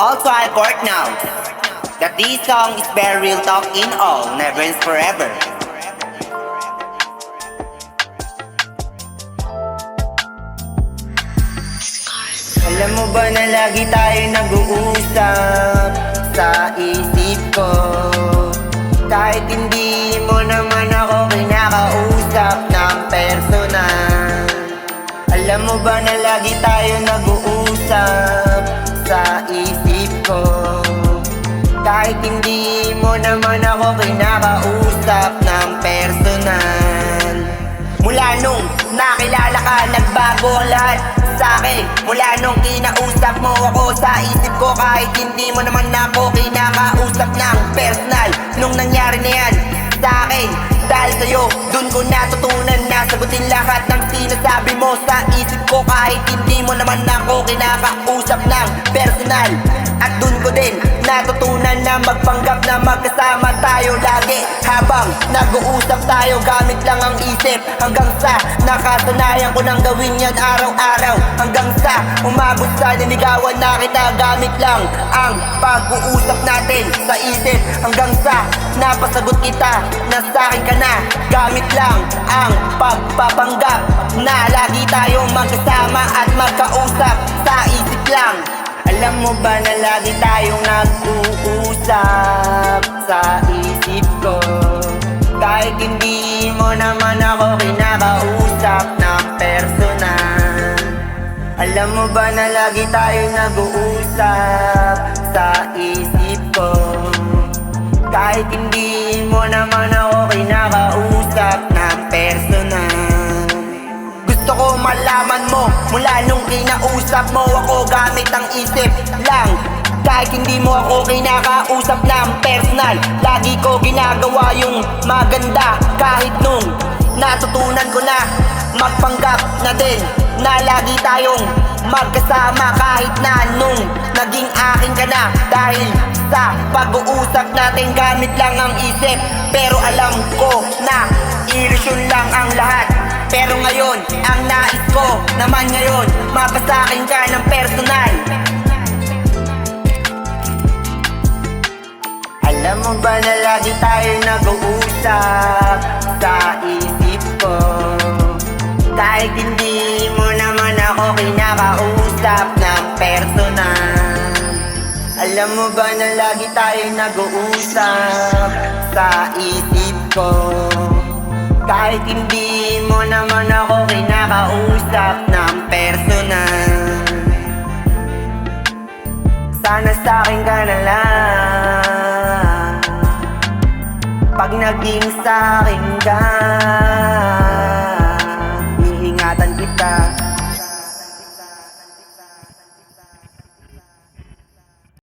Also, I report now that this song is very real talk in all, never ends forever. Alam mo ba na lagi tayo nag-uusap sa isip ko? Kahit hindi mo naman ako kinakausap ng personal. Alam mo ba na lagi tayo nag-uusap sa isip ko? Kahit hindi mo naman ako kinakausap ng personal. Mula nung nakilala ka, nagbago ang lahat sa'kin. Mula nung kinausap mo ako sa isip ko, kahit hindi mo naman ako kinakausap ng personal. Nung nangyari na yan sa'kin, dahil sa'yo, dun ko natutunan na sagutin lahat ng sinasabi mo sa isip ko. Kahit hindi mo naman ako kinakausap ng personal. At dun ko din natutunan na magpanggap na magkasama tayo lagi. Habang nag-uusap tayo, gamit lang ang isip. Hanggang sa nakasanayan ko nang gawin yan araw-araw. Hanggang sa umabot sa niligawan na kita, gamit lang ang pag-uusap natin sa isip. Hanggang sa napasagot kita na sa'kin ka na, gamit lang ang pagpapanggap na lagi tayong magkasama at magkausap sa isip lang. Alam mo ba na lagi tayong nag-uusap sa isip ko? Kahit hindi mo naman ako kinakausap ng personal. Alam mo ba na lagi tayong nag-uusap sa isip ko? Kahit hindi mo naman ako kinakausap ng personal. Gusto ko malaman mo, mula nung kinausap mo ako, gamit ang isip lang. Kahit hindi mo ako kinakausap ng personal, lagi ko ginagawa yung maganda. Kahit nung natutunan ko na magpanggap na din na lagi tayong magkasama. Kahit na nung naging akin ka na, dahil sa pag-uusap natin gamit lang ang isip. Pero alam ko na ilusyon lang ang lahat. Pero ngayon, ang nais ko naman ngayon, mapasakin ka ng personal. Alam mo ba na lagi tayo nag-uusap sa isip ko? Kahit hindi mo naman ako kinakausap ng personal. Alam mo ba na lagi tayo nag-uusap sa isip ko? Kahit hindi mo naman ako kinakausap ng personal. Sana sa'kin ka na lang, pag naging sa'kin ka.